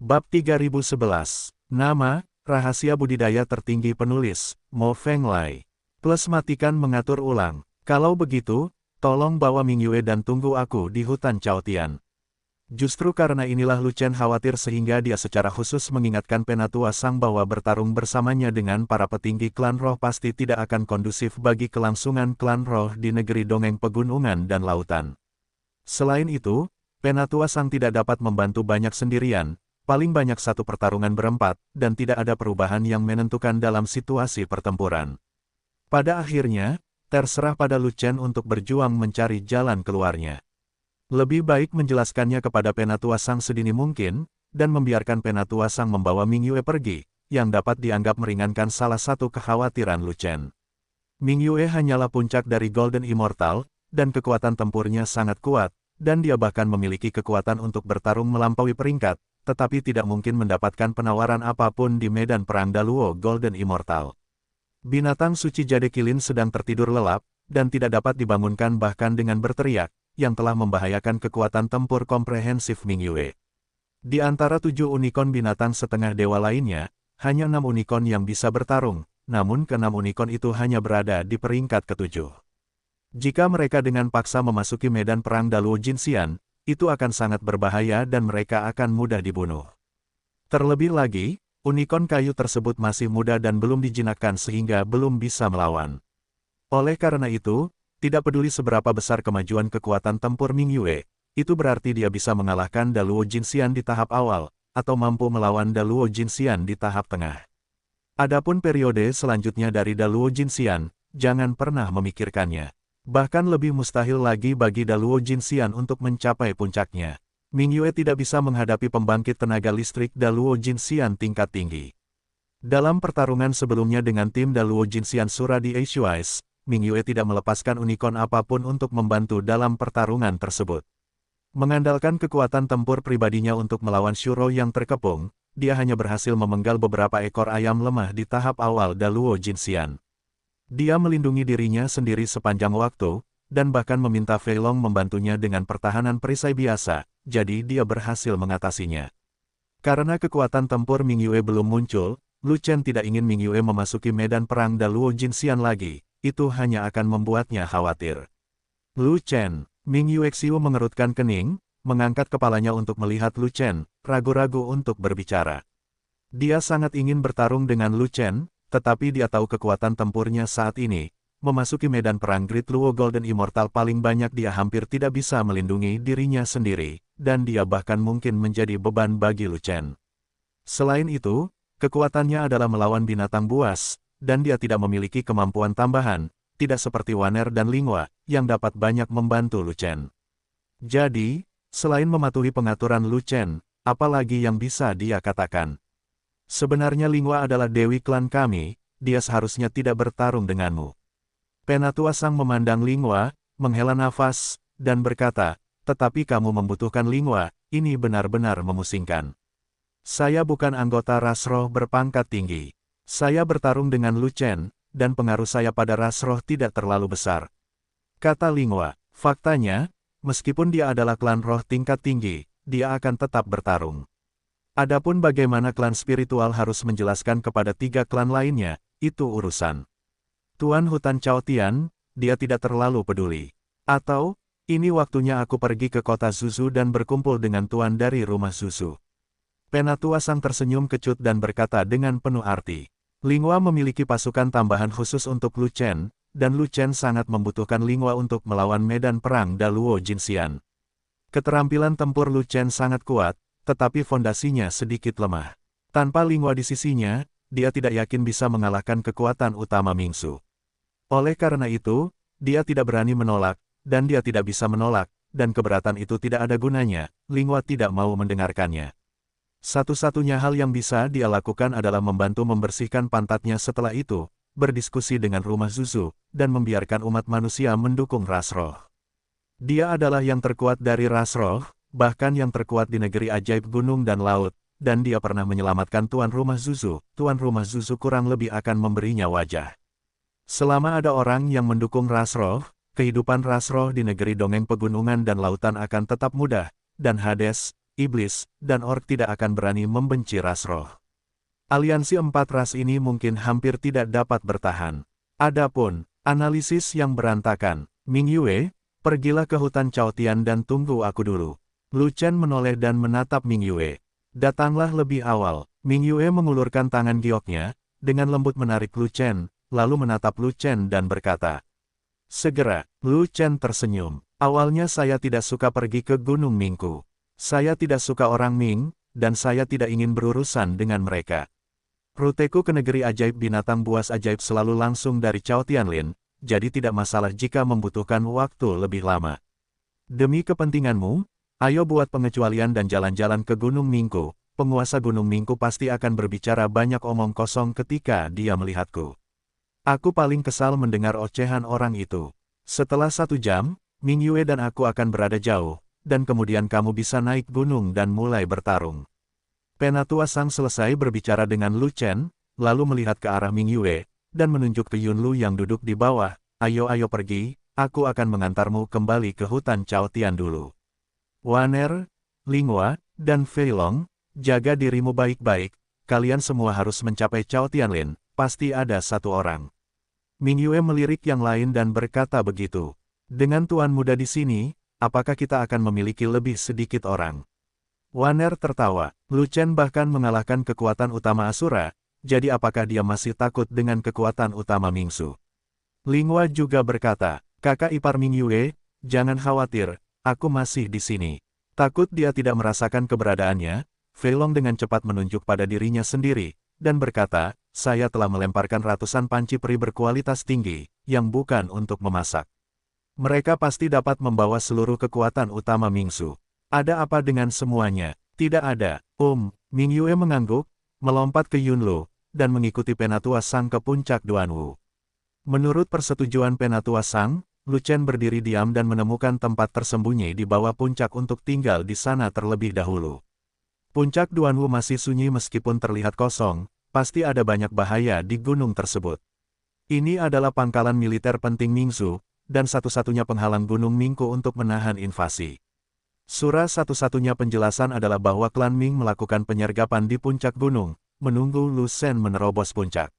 Bab 3011. Nama, rahasia budidaya tertinggi penulis, Mo Fenglai. Plus matikan mengatur ulang. Kalau begitu, tolong bawa Mingyue dan tunggu aku di hutan Chaotian. Justru karena inilah Lu Chen khawatir sehingga dia secara khusus mengingatkan Penatua Sang bahwa bertarung bersamanya dengan para petinggi klan roh pasti tidak akan kondusif bagi kelangsungan klan roh di negeri dongeng pegunungan dan lautan. Selain itu, Penatua Sang tidak dapat membantu banyak sendirian, paling banyak satu pertarungan berempat, dan tidak ada perubahan yang menentukan dalam situasi pertempuran. Pada akhirnya, terserah pada Lu Chen untuk berjuang mencari jalan keluarnya. Lebih baik menjelaskannya kepada Penatua Sang sedini mungkin, dan membiarkan Penatua Sang membawa Mingyue pergi, yang dapat dianggap meringankan salah satu kekhawatiran Lu Chen. Mingyue hanyalah puncak dari Golden Immortal, dan kekuatan tempurnya sangat kuat, dan dia bahkan memiliki kekuatan untuk bertarung melampaui peringkat, tetapi tidak mungkin mendapatkan penawaran apapun di medan perang Daluo Golden Immortal. Binatang suci Jade Kilin sedang tertidur lelap, dan tidak dapat dibangunkan bahkan dengan berteriak, yang telah membahayakan kekuatan tempur komprehensif Mingyue. Di antara 7 unicorn binatang setengah dewa lainnya, hanya 6 unicorn yang bisa bertarung, namun ke-6 unicorn itu hanya berada di peringkat ke-7. Jika mereka dengan paksa memasuki medan perang Daluo Jinxian, itu akan sangat berbahaya dan mereka akan mudah dibunuh. Terlebih lagi, unicorn kayu tersebut masih muda dan belum dijinakkan sehingga belum bisa melawan. Oleh karena itu, tidak peduli seberapa besar kemajuan kekuatan tempur Mingyue, itu berarti dia bisa mengalahkan Daluo Jinxian di tahap awal, atau mampu melawan Daluo Jinxian di tahap tengah. Adapun periode selanjutnya dari Daluo Jinxian, jangan pernah memikirkannya. Bahkan lebih mustahil lagi bagi Daluo Jinxian untuk mencapai puncaknya. Mingyue tidak bisa menghadapi pembangkit tenaga listrik Daluo Jinxian tingkat tinggi. Dalam pertarungan sebelumnya dengan tim Daluo Jinxian Sura di Aishuais, Mingyue tidak melepaskan unicorn apapun untuk membantu dalam pertarungan tersebut. Mengandalkan kekuatan tempur pribadinya untuk melawan Shuro yang terkepung, dia hanya berhasil memenggal beberapa ekor ayam lemah di tahap awal Daluo Jinxian. Dia melindungi dirinya sendiri sepanjang waktu, dan bahkan meminta Fei Long membantunya dengan pertahanan perisai biasa, jadi dia berhasil mengatasinya. Karena kekuatan tempur Mingyue belum muncul, Lu Chen tidak ingin Mingyue memasuki medan perang Daluo Jinxian lagi, itu hanya akan membuatnya khawatir. Lu Chen, Mingyue Xiu mengerutkan kening, mengangkat kepalanya untuk melihat Lu Chen, ragu-ragu untuk berbicara. Dia sangat ingin bertarung dengan Lu Chen, tetapi dia tahu kekuatan tempurnya saat ini. Memasuki medan perang Great Luo Golden Immortal paling banyak dia hampir tidak bisa melindungi dirinya sendiri, dan dia bahkan mungkin menjadi beban bagi Lu Chen. Selain itu, kekuatannya adalah melawan binatang buas, dan dia tidak memiliki kemampuan tambahan, tidak seperti Waner dan Linghua, yang dapat banyak membantu Lu Chen. Jadi, selain mematuhi pengaturan Lu Chen, apalagi yang bisa dia katakan? Sebenarnya Linghua adalah dewi klan kami, dia seharusnya tidak bertarung denganmu. Penatua Sang memandang Linghua, menghela nafas, dan berkata, tetapi kamu membutuhkan Linghua, ini benar-benar memusingkan. Saya bukan anggota ras roh berpangkat tinggi. Saya bertarung dengan Lu Chen, dan pengaruh saya pada ras roh tidak terlalu besar. Kata Linghua, faktanya, meskipun dia adalah klan roh tingkat tinggi, dia akan tetap bertarung. Adapun bagaimana klan spiritual harus menjelaskan kepada 3 klan lainnya, itu urusan Tuan Hutan Chaotian, dia tidak terlalu peduli. Atau, ini waktunya aku pergi ke kota Zuzu dan berkumpul dengan tuan dari rumah Zuzu. Penatua Sang tersenyum kecut dan berkata dengan penuh arti. Linghua memiliki pasukan tambahan khusus untuk Lu Chen, dan Lu Chen sangat membutuhkan Linghua untuk melawan medan perang Daluo Jinxian. Keterampilan tempur Lu Chen sangat kuat, tetapi fondasinya sedikit lemah. Tanpa Linghua di sisinya, dia tidak yakin bisa mengalahkan kekuatan utama Mingsu. Oleh karena itu, dia tidak berani menolak, dan dia tidak bisa menolak, dan keberatan itu tidak ada gunanya, Linghua tidak mau mendengarkannya. Satu-satunya hal yang bisa dia lakukan adalah membantu membersihkan pantatnya setelah itu, berdiskusi dengan rumah Zuzu, dan membiarkan umat manusia mendukung ras roh. Dia adalah yang terkuat dari ras roh, bahkan yang terkuat di negeri ajaib gunung dan laut, dan dia pernah menyelamatkan tuan rumah Zuzu. Tuan rumah Zuzu kurang lebih akan memberinya wajah. Selama ada orang yang mendukung ras roh, kehidupan ras roh di negeri dongeng pegunungan dan lautan akan tetap mudah, dan Hades, iblis, dan orc tidak akan berani membenci ras roh. Aliansi 4 ras ini mungkin hampir tidak dapat bertahan. Adapun analisis yang berantakan, Ming Yue, pergilah ke hutan Chaotian dan tunggu aku dulu. Lu Chen menoleh dan menatap Ming Yue. Datanglah lebih awal. Ming Yue mengulurkan tangan gioknya, dengan lembut menarik Lu Chen, lalu menatap Lu Chen dan berkata, "Segera." Lu Chen tersenyum. "Awalnya saya tidak suka pergi ke Gunung Mingku. Saya tidak suka orang Ming, dan saya tidak ingin berurusan dengan mereka. Ruteku ke negeri ajaib binatang buas ajaib selalu langsung dari Chao Tianlin, jadi tidak masalah jika membutuhkan waktu lebih lama. Demi kepentinganmu, ayo buat pengecualian dan jalan-jalan ke Gunung Mingku. Penguasa Gunung Mingku pasti akan berbicara banyak omong kosong ketika dia melihatku. Aku paling kesal mendengar ocehan orang itu. Setelah 1 jam, Ming Yue dan aku akan berada jauh, dan kemudian kamu bisa naik gunung dan mulai bertarung." Penatua Sang selesai berbicara dengan Lu Chen, lalu melihat ke arah Ming Yue, dan menunjuk ke Yun Lu yang duduk di bawah. "Ayo pergi, aku akan mengantarmu kembali ke hutan Chaotian dulu. Waner, Linghua, dan Fei Long, jaga dirimu baik-baik, kalian semua harus mencapai Chaotianlin, pasti ada 1 orang." Ming Yue melirik yang lain dan berkata begitu. "Dengan tuan muda di sini, apakah kita akan memiliki lebih sedikit orang?" Waner tertawa. Lu Chen bahkan mengalahkan kekuatan utama Asura, jadi apakah dia masih takut dengan kekuatan utama Mingsu? Linghua juga berkata, "Kakak ipar Ming Yue, jangan khawatir, aku masih di sini." Takut dia tidak merasakan keberadaannya, Fei Long dengan cepat menunjuk pada dirinya sendiri, dan berkata, "Saya telah melemparkan ratusan panci peri berkualitas tinggi, yang bukan untuk memasak. Mereka pasti dapat membawa seluruh kekuatan utama Mingsu. Ada apa dengan semuanya?" "Tidak ada, Ming Yue mengangguk, melompat ke Yun Lu, dan mengikuti Penatua Sang ke puncak Duanwu. Menurut persetujuan Penatua Sang, Lu Chen berdiri diam dan menemukan tempat tersembunyi di bawah puncak untuk tinggal di sana terlebih dahulu. Puncak Duanwu masih sunyi meskipun terlihat kosong, pasti ada banyak bahaya di gunung tersebut. Ini adalah pangkalan militer penting Mingsu, dan satu-satunya penghalang Gunung Mingku untuk menahan invasi. Surah satu-satunya penjelasan adalah bahwa klan Ming melakukan penyergapan di puncak gunung, menunggu Lu Shen menerobos puncak.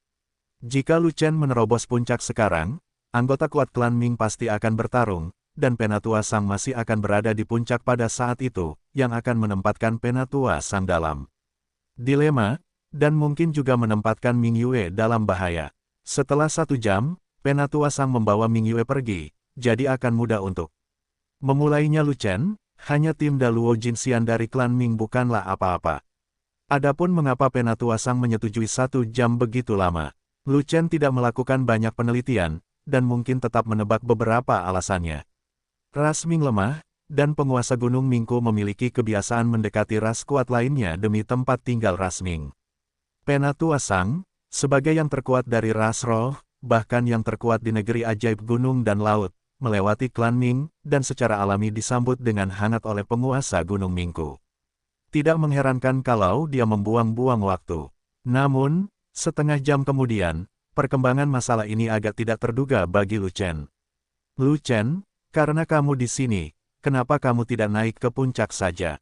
Jika Lu Chen menerobos puncak sekarang, anggota kuat klan Ming pasti akan bertarung, dan Penatua Sang masih akan berada di puncak pada saat itu, yang akan menempatkan Penatua Sang dalam dilema, dan mungkin juga menempatkan Ming Yue dalam bahaya. Setelah 1 jam, Penatua Sang membawa Ming Yue pergi, jadi akan mudah untuk memulainya. Lu Chen, hanya tim Daluo Jinxian dari klan Ming bukanlah apa-apa. Adapun mengapa Penatua Sang menyetujui 1 jam begitu lama, Lu Chen tidak melakukan banyak penelitian, dan mungkin tetap menebak beberapa alasannya. Ras Ming lemah, dan penguasa Gunung Mingku memiliki kebiasaan mendekati ras kuat lainnya demi tempat tinggal ras Ming. Penatua Sang, sebagai yang terkuat dari ras roh, bahkan yang terkuat di negeri ajaib gunung dan laut, melewati klan Ming, dan secara alami disambut dengan hangat oleh penguasa Gunung Mingku. Tidak mengherankan kalau dia membuang-buang waktu. Namun, setengah jam kemudian, perkembangan masalah ini agak tidak terduga bagi Lu Chen. "Lu Chen, karena kamu di sini, kenapa kamu tidak naik ke puncak saja?"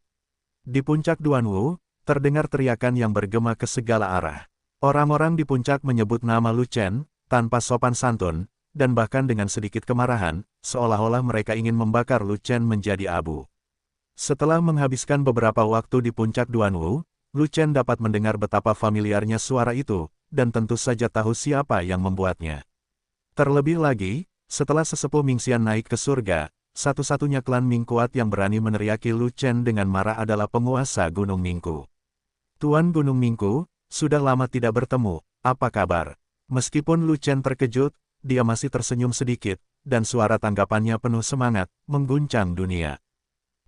Di puncak Duanwu, terdengar teriakan yang bergema ke segala arah. Orang-orang di puncak menyebut nama Lu Chen, tanpa sopan santun, dan bahkan dengan sedikit kemarahan, seolah-olah mereka ingin membakar Lu Chen menjadi abu. Setelah menghabiskan beberapa waktu di puncak Duanwu, Lu Chen dapat mendengar betapa familiarnya suara itu, dan tentu saja tahu siapa yang membuatnya. Terlebih lagi, setelah sesepuh Mingxian naik ke surga, satu-satunya klan Ming kuat yang berani meneriaki Lu Chen dengan marah adalah penguasa Gunung Mingku. "Tuan Gunung Mingku, sudah lama tidak bertemu, apa kabar?" Meskipun Lu Chen terkejut, dia masih tersenyum sedikit, dan suara tanggapannya penuh semangat, mengguncang dunia.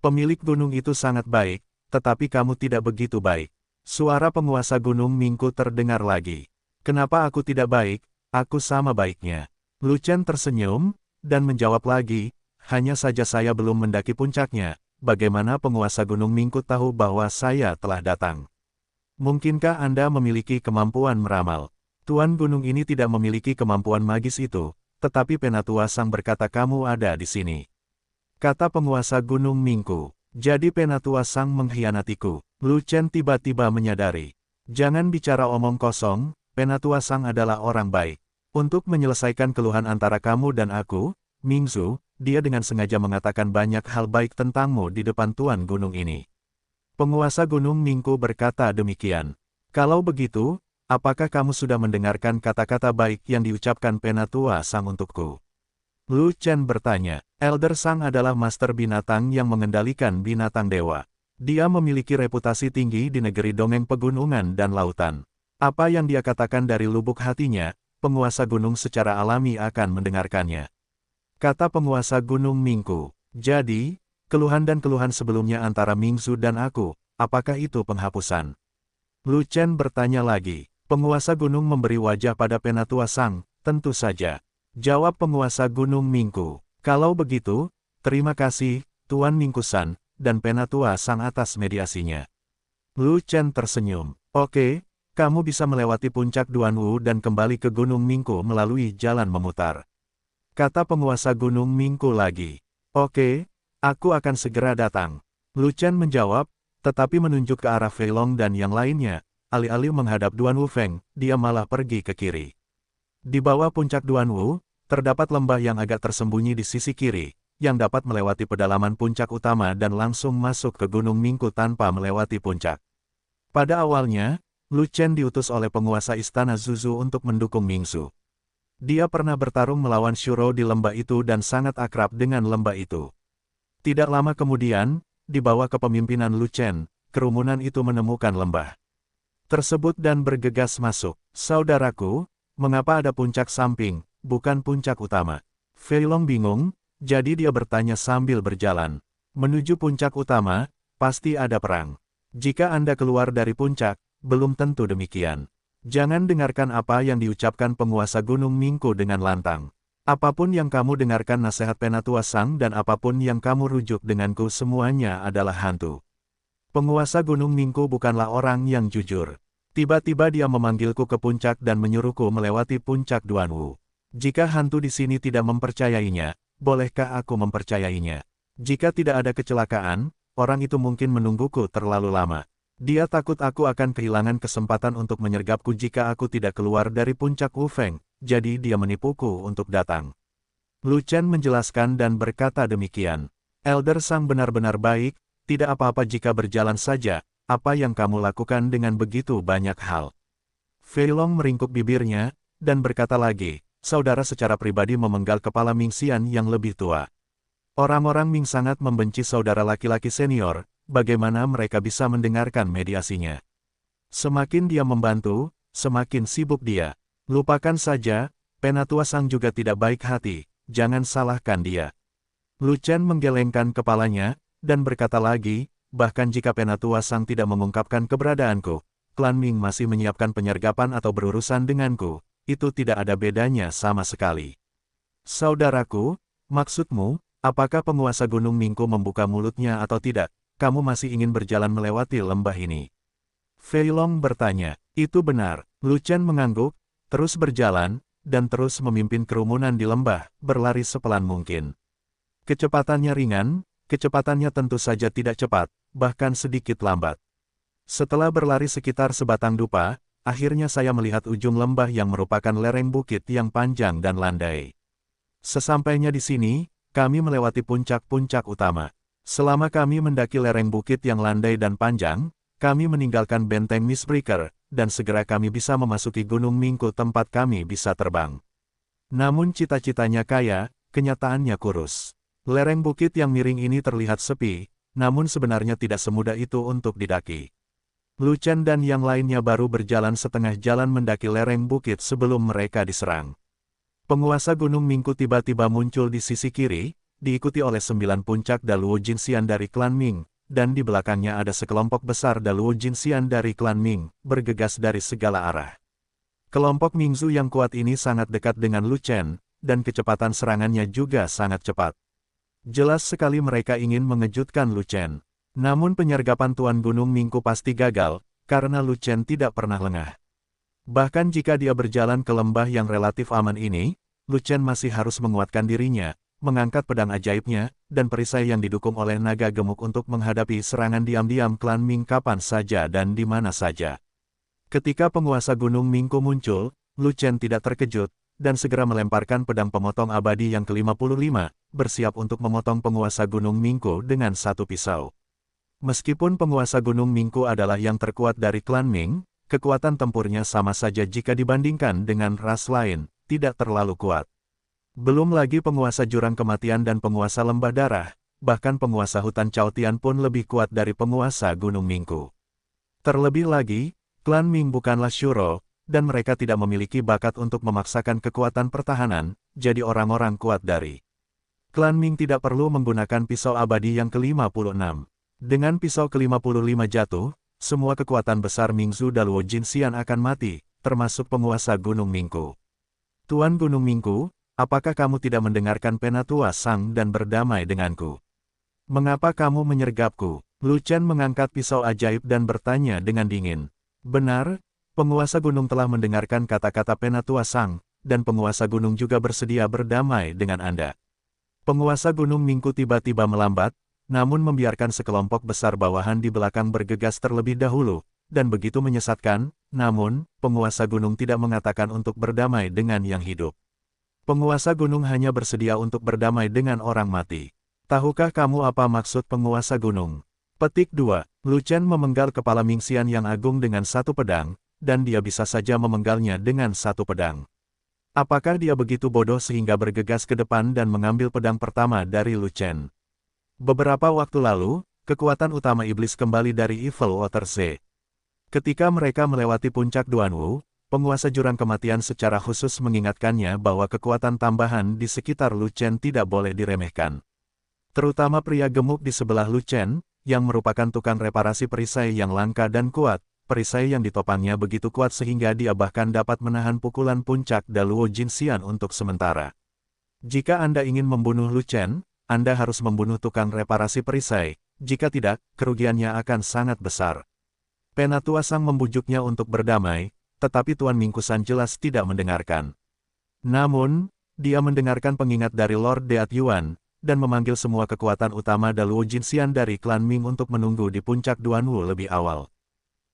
"Pemilik gunung itu sangat baik, tetapi kamu tidak begitu baik." Suara penguasa Gunung Mingku terdengar lagi. "Kenapa aku tidak baik? Aku sama baiknya." Lu Chen tersenyum, dan menjawab lagi, "Hanya saja saya belum mendaki puncaknya, bagaimana penguasa Gunung Mingku tahu bahwa saya telah datang? Mungkinkah Anda memiliki kemampuan meramal?" "Tuan gunung ini tidak memiliki kemampuan magis itu, tetapi Penatua Sang berkata kamu ada di sini," kata penguasa Gunung Mingku. Jadi Penatua Sang mengkhianatiku. Lu Chen tiba-tiba menyadari. Jangan bicara omong kosong, Penatua Sang adalah orang baik. Untuk menyelesaikan keluhan antara kamu dan aku, Mingzu, dia dengan sengaja mengatakan banyak hal baik tentangmu di depan Tuan Gunung ini. Penguasa Gunung Mingku berkata demikian. Kalau begitu, apakah kamu sudah mendengarkan kata-kata baik yang diucapkan Penatua Sang untukku? Lu Chen bertanya. Elder Sang adalah master binatang yang mengendalikan binatang dewa. Dia memiliki reputasi tinggi di negeri dongeng pegunungan dan lautan. Apa yang dia katakan dari lubuk hatinya, penguasa gunung secara alami akan mendengarkannya. Kata penguasa Gunung Mingku. Jadi, keluhan dan keluhan sebelumnya antara Mingzu dan aku, apakah itu penghapusan? Lu Chen bertanya lagi. Penguasa gunung memberi wajah pada Penatua Sang, tentu saja. Jawab penguasa Gunung Mingku. Kalau begitu, terima kasih, Tuan Mingkusan, dan Penatua Sang atas mediasinya. Lu Chen tersenyum. Oke, kamu bisa melewati puncak Duanwu dan kembali ke Gunung Mingku melalui jalan memutar. Kata penguasa Gunung Mingku lagi. Oke, aku akan segera datang. Lu Chen menjawab, tetapi menunjuk ke arah Fei Long dan yang lainnya. Alih-alih menghadap Duanwu Feng, dia malah pergi ke kiri. Di bawah puncak Duanwu, terdapat lembah yang agak tersembunyi di sisi kiri, yang dapat melewati pedalaman puncak utama dan langsung masuk ke Gunung Mingku tanpa melewati puncak. Pada awalnya, Lu Chen diutus oleh penguasa istana Zuzu untuk mendukung Mingzu. Dia pernah bertarung melawan Shuro di lembah itu dan sangat akrab dengan lembah itu. Tidak lama kemudian, di bawah kepemimpinan Lu Chen, kerumunan itu menemukan lembah tersebut dan bergegas masuk. Saudaraku, mengapa ada puncak samping, bukan puncak utama? Fei Long bingung, jadi dia bertanya sambil berjalan. Menuju puncak utama, pasti ada perang. Jika Anda keluar dari puncak, belum tentu demikian. Jangan dengarkan apa yang diucapkan penguasa Gunung Mingku dengan lantang. Apapun yang kamu dengarkan nasihat Penatua Sang dan apapun yang kamu rujuk denganku semuanya adalah hantu. Penguasa Gunung Mingku bukanlah orang yang jujur. Tiba-tiba dia memanggilku ke puncak dan menyuruhku melewati puncak Duanwu. Jika hantu di sini tidak mempercayainya, bolehkah aku mempercayainya? Jika tidak ada kecelakaan, orang itu mungkin menungguku terlalu lama. Dia takut aku akan kehilangan kesempatan untuk menyergapku jika aku tidak keluar dari puncak Wu Feng, jadi dia menipuku untuk datang. Lu Chen menjelaskan dan berkata demikian. Elder Sang benar-benar baik, tidak apa-apa jika berjalan saja. Apa yang kamu lakukan dengan begitu banyak hal? Fei Long meringkuk bibirnya, dan berkata lagi, saudara secara pribadi memenggal kepala Ming Xian yang lebih tua. Orang-orang Ming sangat membenci saudara laki-laki senior, bagaimana mereka bisa mendengarkan mediasinya? Semakin dia membantu, semakin sibuk dia. Lupakan saja, Penatua Sang juga tidak baik hati, jangan salahkan dia. Lu Chen menggelengkan kepalanya, dan berkata lagi, bahkan jika Penatua Sang tidak mengungkapkan keberadaanku, klan Ming masih menyiapkan penyergapan atau berurusan denganku, itu tidak ada bedanya sama sekali. Saudaraku, maksudmu, apakah penguasa Gunung Mingku membuka mulutnya atau tidak? Kamu masih ingin berjalan melewati lembah ini? Fei Long bertanya. Itu benar. Lu Chen mengangguk, terus berjalan, dan terus memimpin kerumunan di lembah, berlari sepelan mungkin. Kecepatannya ringan, kecepatannya tentu saja tidak cepat, bahkan sedikit lambat. Setelah berlari sekitar sebatang dupa, akhirnya saya melihat ujung lembah yang merupakan lereng bukit yang panjang dan landai. Sesampainya di sini, kami melewati puncak-puncak utama. Selama kami mendaki lereng bukit yang landai dan panjang, kami meninggalkan benteng Mistbreaker, dan segera kami bisa memasuki Gunung Mingku tempat kami bisa terbang. Namun cita-citanya kaya, kenyataannya kurus. Lereng bukit yang miring ini terlihat sepi, namun sebenarnya tidak semudah itu untuk didaki. Lu Chen dan yang lainnya baru berjalan setengah jalan mendaki lereng bukit sebelum mereka diserang. Penguasa Gunung Mingku tiba-tiba muncul di sisi kiri, diikuti oleh 9 puncak Daluo Jinxian dari klan Ming, dan di belakangnya ada sekelompok besar Daluo Jinxian dari klan Ming, bergegas dari segala arah. Kelompok Mingzu yang kuat ini sangat dekat dengan Lu Chen, dan kecepatan serangannya juga sangat cepat. Jelas sekali mereka ingin mengejutkan Lu Chen. Namun penyergapan Tuan Gunung Mingku pasti gagal, karena Lu Chen tidak pernah lengah. Bahkan jika dia berjalan ke lembah yang relatif aman ini, Lu Chen masih harus menguatkan dirinya, mengangkat pedang ajaibnya, dan perisai yang didukung oleh naga gemuk untuk menghadapi serangan diam-diam klan Ming kapan saja dan di mana saja. Ketika penguasa Gunung Mingku muncul, Lu Chen tidak terkejut, dan segera melemparkan pedang pemotong abadi yang ke-55, bersiap untuk memotong penguasa Gunung Mingku dengan satu pisau. Meskipun penguasa Gunung Mingku adalah yang terkuat dari klan Ming, kekuatan tempurnya sama saja jika dibandingkan dengan ras lain, tidak terlalu kuat. Belum lagi penguasa Jurang Kematian dan penguasa Lembah Darah, bahkan penguasa hutan Chaotian pun lebih kuat dari penguasa Gunung Mingku. Terlebih lagi, klan Ming bukanlah Shuro, dan mereka tidak memiliki bakat untuk memaksakan kekuatan pertahanan, jadi orang-orang kuat dari klan Ming tidak perlu menggunakan pisau abadi yang ke-56. Dengan pisau ke-55 jatuh, semua kekuatan besar Mingzu Daluo Jinxian akan mati, termasuk penguasa Gunung Mingku. Tuan Gunung Mingku, apakah kamu tidak mendengarkan Penatua Sang dan berdamai denganku? Mengapa kamu menyergapku? Lu Chen mengangkat pisau ajaib dan bertanya dengan dingin. Benar, penguasa gunung telah mendengarkan kata-kata Penatua Sang, dan penguasa gunung juga bersedia berdamai dengan Anda. Penguasa Gunung Mingku tiba-tiba melambat, namun membiarkan sekelompok besar bawahan di belakang bergegas terlebih dahulu, dan begitu menyesatkan, namun, penguasa gunung tidak mengatakan untuk berdamai dengan yang hidup. Penguasa gunung hanya bersedia untuk berdamai dengan orang mati. Tahukah kamu apa maksud penguasa gunung? Petik 2. Lu Chen memenggal kepala Mingxian yang agung dengan satu pedang, dan dia bisa saja memenggalnya dengan satu pedang. Apakah dia begitu bodoh sehingga bergegas ke depan dan mengambil pedang pertama dari Lu Chen? Beberapa waktu lalu, kekuatan utama iblis kembali dari Evil Water Z. Ketika mereka melewati puncak Duanwu, penguasa jurang kematian secara khusus mengingatkannya bahwa kekuatan tambahan di sekitar Lu Chen tidak boleh diremehkan. Terutama pria gemuk di sebelah Lu Chen, yang merupakan tukang reparasi perisai yang langka dan kuat, perisai yang ditopangnya begitu kuat sehingga dia bahkan dapat menahan pukulan puncak Daluo Jinxian untuk sementara. Jika Anda ingin membunuh Lu Chen, Anda harus membunuh tukang reparasi perisai, jika tidak, kerugiannya akan sangat besar. Penatua Sang membujuknya untuk berdamai, tetapi Tuan Mingkusan jelas tidak mendengarkan. Namun, dia mendengarkan pengingat dari Lord Deat Yuan, dan memanggil semua kekuatan utama Daluo Jinxian dari klan Ming untuk menunggu di puncak Duanwu lebih awal.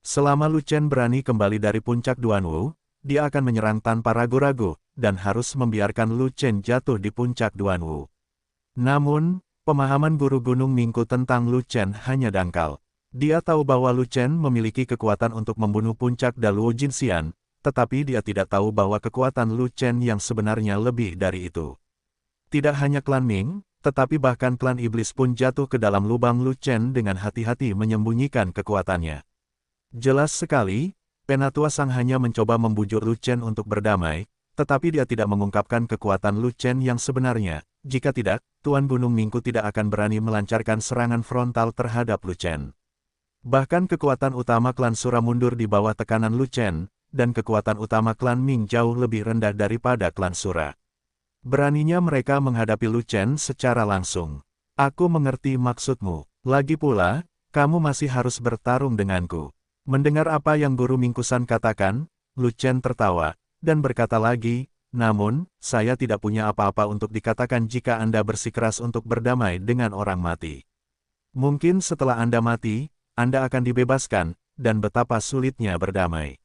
Selama Lu Chen berani kembali dari puncak Duanwu, dia akan menyerang tanpa ragu-ragu, dan harus membiarkan Lu Chen jatuh di puncak Duanwu. Namun, pemahaman guru Gunung Mingku tentang Lu Chen hanya dangkal. Dia tahu bahwa Lu Chen memiliki kekuatan untuk membunuh puncak Daluo Jinxian, tetapi dia tidak tahu bahwa kekuatan Lu Chen yang sebenarnya lebih dari itu. Tidak hanya klan Ming, tetapi bahkan klan iblis pun jatuh ke dalam lubang Lu Chen dengan hati-hati menyembunyikan kekuatannya. Jelas sekali, Penatua Sang hanya mencoba membujuk Lu Chen untuk berdamai, tetapi dia tidak mengungkapkan kekuatan Lu Chen yang sebenarnya. Jika tidak, Tuan Gunung Mingku tidak akan berani melancarkan serangan frontal terhadap Lu Chen. Bahkan kekuatan utama klan Sura mundur di bawah tekanan Lu Chen, dan kekuatan utama klan Ming jauh lebih rendah daripada klan Sura. Beraninya mereka menghadapi Lu Chen secara langsung. Aku mengerti maksudmu. Lagi pula, kamu masih harus bertarung denganku. Mendengar apa yang Guru Mingkusan katakan, Lu Chen tertawa, dan berkata lagi, namun, saya tidak punya apa-apa untuk dikatakan jika Anda bersikeras untuk berdamai dengan orang mati. Mungkin setelah Anda mati, Anda akan dibebaskan, dan betapa sulitnya berdamai.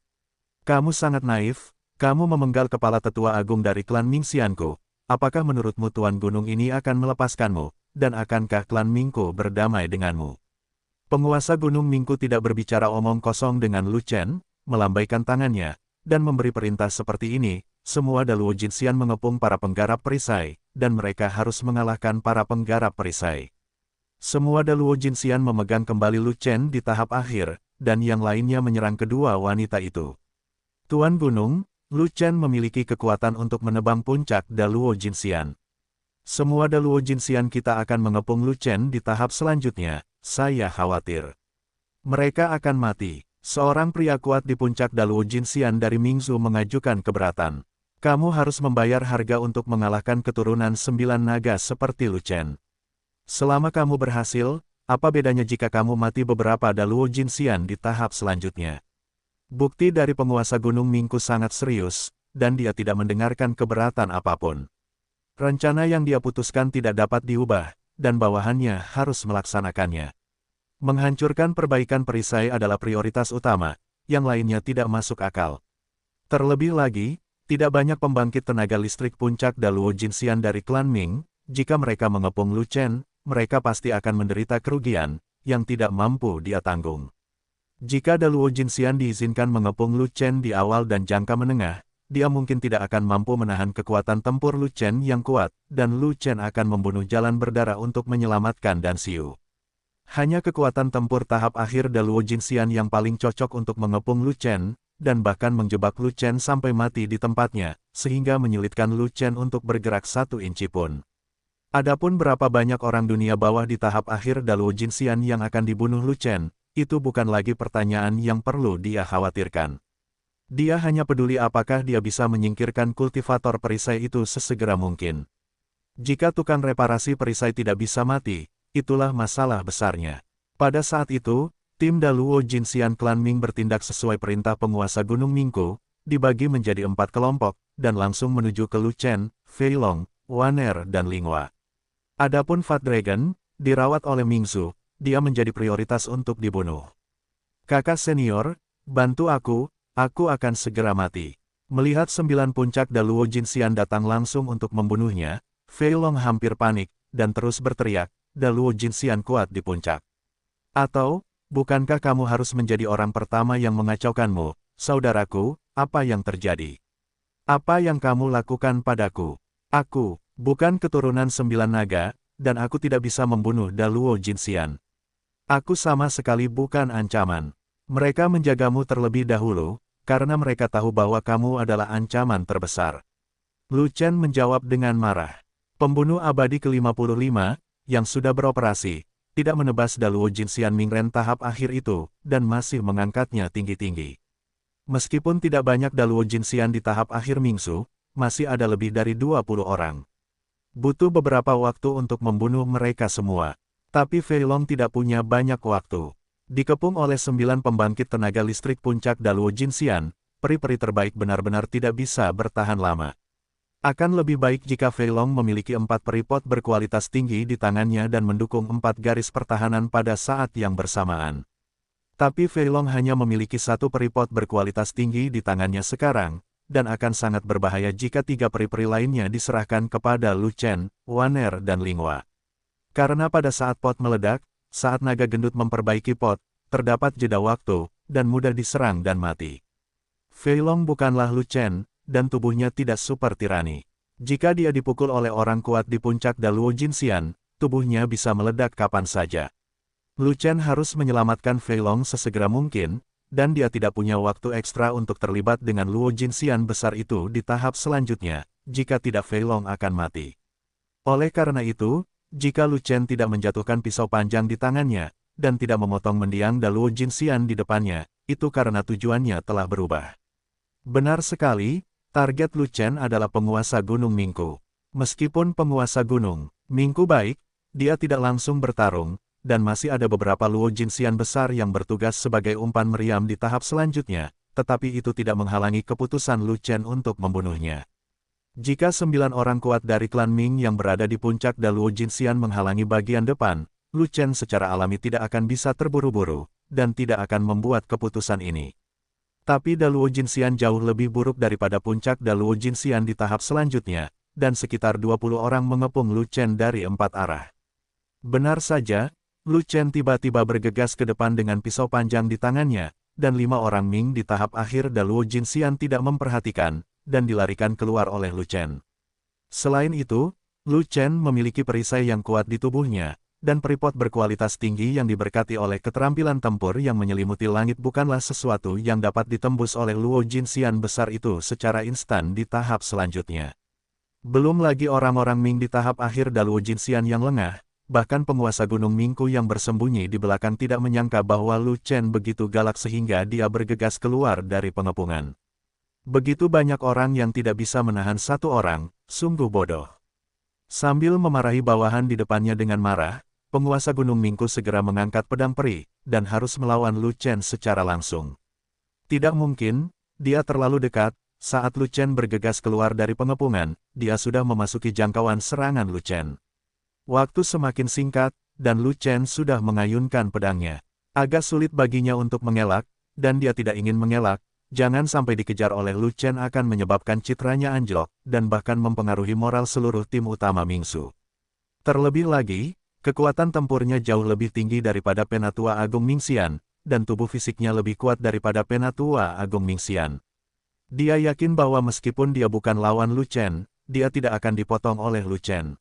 Kamu sangat naif, kamu memenggal kepala tetua agung dari klan Mingxianku. Apakah menurutmu Tuan Gunung ini akan melepaskanmu, dan akankah klan Mingku berdamai denganmu? Penguasa Gunung Mingku tidak berbicara omong kosong dengan Lu Chen, melambaikan tangannya, dan memberi perintah seperti ini. Semua Daluo Jinxian mengepung para penggarap perisai, dan mereka harus mengalahkan para penggarap perisai. Semua Daluo Jinxian memegang kembali Lu Chen di tahap akhir, dan yang lainnya menyerang kedua wanita itu. Tuan Gunung, Lu Chen memiliki kekuatan untuk menebang puncak Daluo Jinxian. Semua Daluo Jinxian kita akan mengepung Lu Chen di tahap selanjutnya, saya khawatir. Mereka akan mati. Seorang pria kuat di puncak Daluo Jinxian dari Mingzu mengajukan keberatan. Kamu harus membayar harga untuk mengalahkan keturunan 9 naga seperti Lu Chen. Selama kamu berhasil, apa bedanya jika kamu mati beberapa Daluo Jinxian di tahap selanjutnya? Bukti dari penguasa Gunung Mingku sangat serius, dan dia tidak mendengarkan keberatan apapun. Rencana yang dia putuskan tidak dapat diubah, dan bawahannya harus melaksanakannya. Menghancurkan perbaikan perisai adalah prioritas utama, yang lainnya tidak masuk akal. Terlebih lagi, tidak banyak pembangkit tenaga listrik puncak Daluo Jinxian dari klan Ming. Jika mereka mengepung Lu Chen, mereka pasti akan menderita kerugian yang tidak mampu dia tanggung. Jika Daluo Jinxian diizinkan mengepung Lu Chen di awal dan jangka menengah, dia mungkin tidak akan mampu menahan kekuatan tempur Lu Chen yang kuat, dan Lu Chen akan membunuh jalan berdarah untuk menyelamatkan Dan Xiu. Hanya kekuatan tempur tahap akhir Daluo Jinxian yang paling cocok untuk mengepung Lu Chen, dan bahkan menjebak Lu Chen sampai mati di tempatnya, sehingga menyulitkan Lu Chen untuk bergerak 1 inci pun. Adapun berapa banyak orang dunia bawah di tahap akhir Daluo Jinxian yang akan dibunuh Lu Chen, itu bukan lagi pertanyaan yang perlu dia khawatirkan. Dia hanya peduli apakah dia bisa menyingkirkan kultivator perisai itu sesegera mungkin. Jika tukang reparasi perisai tidak bisa mati, itulah masalah besarnya. Pada saat itu, tim Daluo Jinxian klan Ming bertindak sesuai perintah penguasa Gunung Mingku, dibagi menjadi 4 kelompok, dan langsung menuju ke Lu Chen, Fei Long, Wan Er dan Linghua. Adapun Fat Dragon, dirawat oleh Mingzu, dia menjadi prioritas untuk dibunuh. Kakak senior, bantu aku akan segera mati. Melihat 9 puncak Daluo Jinxian datang langsung untuk membunuhnya, Fei Long hampir panik, dan terus berteriak, Daluo Jinxian kuat di puncak. Atau, bukankah kamu harus menjadi orang pertama yang mengacaukanmu, saudaraku, apa yang terjadi? Apa yang kamu lakukan padaku? Aku, bukan keturunan 9 naga, dan aku tidak bisa membunuh Daluo Jinxian. Aku sama sekali bukan ancaman. Mereka menjagamu terlebih dahulu, karena mereka tahu bahwa kamu adalah ancaman terbesar. Lu Chen menjawab dengan marah. Pembunuh abadi ke-55, yang sudah beroperasi, tidak menebas Daluo Jinxian Mingren tahap akhir itu, dan masih mengangkatnya tinggi-tinggi. Meskipun tidak banyak Daluo Jinxian di tahap akhir Mingsu, masih ada lebih dari 20 orang. Butuh beberapa waktu untuk membunuh mereka semua. Tapi Fei Long tidak punya banyak waktu. Dikepung oleh 9 pembangkit tenaga listrik puncak Daluo Jinxian, peri-peri terbaik benar-benar tidak bisa bertahan lama. Akan lebih baik jika Fei Long memiliki 4 peripot berkualitas tinggi di tangannya dan mendukung 4 garis pertahanan pada saat yang bersamaan. Tapi Fei Long hanya memiliki 1 peripot berkualitas tinggi di tangannya sekarang, dan akan sangat berbahaya jika 3 peri-peri lainnya diserahkan kepada Lu Chen, Wan Er dan Linghua. Karena pada saat pot meledak, saat naga gendut memperbaiki pot, terdapat jeda waktu, dan mudah diserang dan mati. Fei Long bukanlah Lu Chen, dan tubuhnya tidak super tirani. Jika dia dipukul oleh orang kuat di puncak Daluo Jinxian, tubuhnya bisa meledak kapan saja. Lu Chen harus menyelamatkan Fei Long sesegera mungkin, dan dia tidak punya waktu ekstra untuk terlibat dengan Luo Jinxian besar itu di tahap selanjutnya, jika tidak Fei Long akan mati. Oleh karena itu, jika Lu Chen tidak menjatuhkan pisau panjang di tangannya, dan tidak memotong mendiang Daluo Jinxian di depannya, itu karena tujuannya telah berubah. Benar sekali, target Lu Chen adalah penguasa Gunung Mingku. Meskipun penguasa Gunung Mingku baik, dia tidak langsung bertarung, dan masih ada beberapa Luo Jinxian besar yang bertugas sebagai umpan meriam di tahap selanjutnya, tetapi itu tidak menghalangi keputusan Lu Chen untuk membunuhnya. Jika 9 orang kuat dari klan Ming yang berada di puncak Daluo Jinxian menghalangi bagian depan, Lu Chen secara alami tidak akan bisa terburu-buru, dan tidak akan membuat keputusan ini. Tapi Daluo Jinxian jauh lebih buruk daripada puncak Daluo Jinxian di tahap selanjutnya, dan sekitar 20 orang mengepung Lu Chen dari 4 arah. Benar saja, Lu Chen tiba-tiba bergegas ke depan dengan pisau panjang di tangannya, dan 5 orang Ming di tahap akhir Daluo Jinxian tidak memperhatikan, dan dilarikan keluar oleh Lu Chen. Selain itu, Lu Chen memiliki perisai yang kuat di tubuhnya, dan peripot berkualitas tinggi yang diberkati oleh keterampilan tempur yang menyelimuti langit bukanlah sesuatu yang dapat ditembus oleh Luo Jinxian besar itu secara instan di tahap selanjutnya. Belum lagi orang-orang Ming di tahap akhir Daluo Jinxian yang lengah, bahkan penguasa Gunung Mingku yang bersembunyi di belakang tidak menyangka bahwa Lu Chen begitu galak sehingga dia bergegas keluar dari pengepungan. Begitu banyak orang yang tidak bisa menahan satu orang, sungguh bodoh. Sambil memarahi bawahan di depannya dengan marah, penguasa Gunung Mingku segera mengangkat pedang peri, dan harus melawan Lu Chen secara langsung. Tidak mungkin, dia terlalu dekat, saat Lu Chen bergegas keluar dari pengepungan, dia sudah memasuki jangkauan serangan Lu Chen. Waktu semakin singkat, dan Lu Chen sudah mengayunkan pedangnya. Agak sulit baginya untuk mengelak, dan dia tidak ingin mengelak. Jangan sampai dikejar oleh Lu Chen akan menyebabkan citranya anjlok, dan bahkan mempengaruhi moral seluruh tim utama Mingsu. Terlebih lagi, kekuatan tempurnya jauh lebih tinggi daripada Penatua Agung Mingxian, dan tubuh fisiknya lebih kuat daripada Penatua Agung Mingxian. Dia yakin bahwa meskipun dia bukan lawan Lu Chen, dia tidak akan dipotong oleh Lu Chen.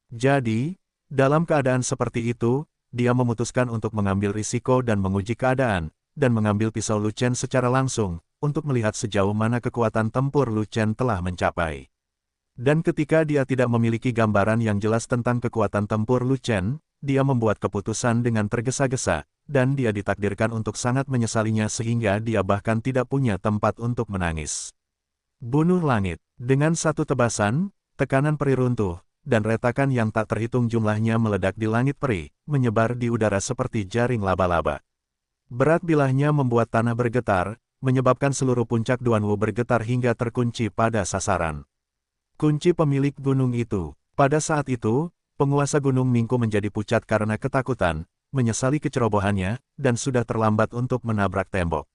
Jadi, dalam keadaan seperti itu, dia memutuskan untuk mengambil risiko dan menguji keadaan, dan mengambil pisau Lu Chen secara langsung, untuk melihat sejauh mana kekuatan tempur Lu Chen telah mencapai. Dan ketika dia tidak memiliki gambaran yang jelas tentang kekuatan tempur Lu Chen, dia membuat keputusan dengan tergesa-gesa, dan dia ditakdirkan untuk sangat menyesalinya sehingga dia bahkan tidak punya tempat untuk menangis. Bunuh langit. Dengan satu tebasan, tekanan peri runtuh, dan retakan yang tak terhitung jumlahnya meledak di langit peri, menyebar di udara seperti jaring laba-laba. Berat bilahnya membuat tanah bergetar, menyebabkan seluruh puncak Duanwu bergetar hingga terkunci pada sasaran. Kunci pemilik gunung itu. Pada saat itu, penguasa Gunung Mingku menjadi pucat karena ketakutan, menyesali kecerobohannya, dan sudah terlambat untuk menabrak tembok.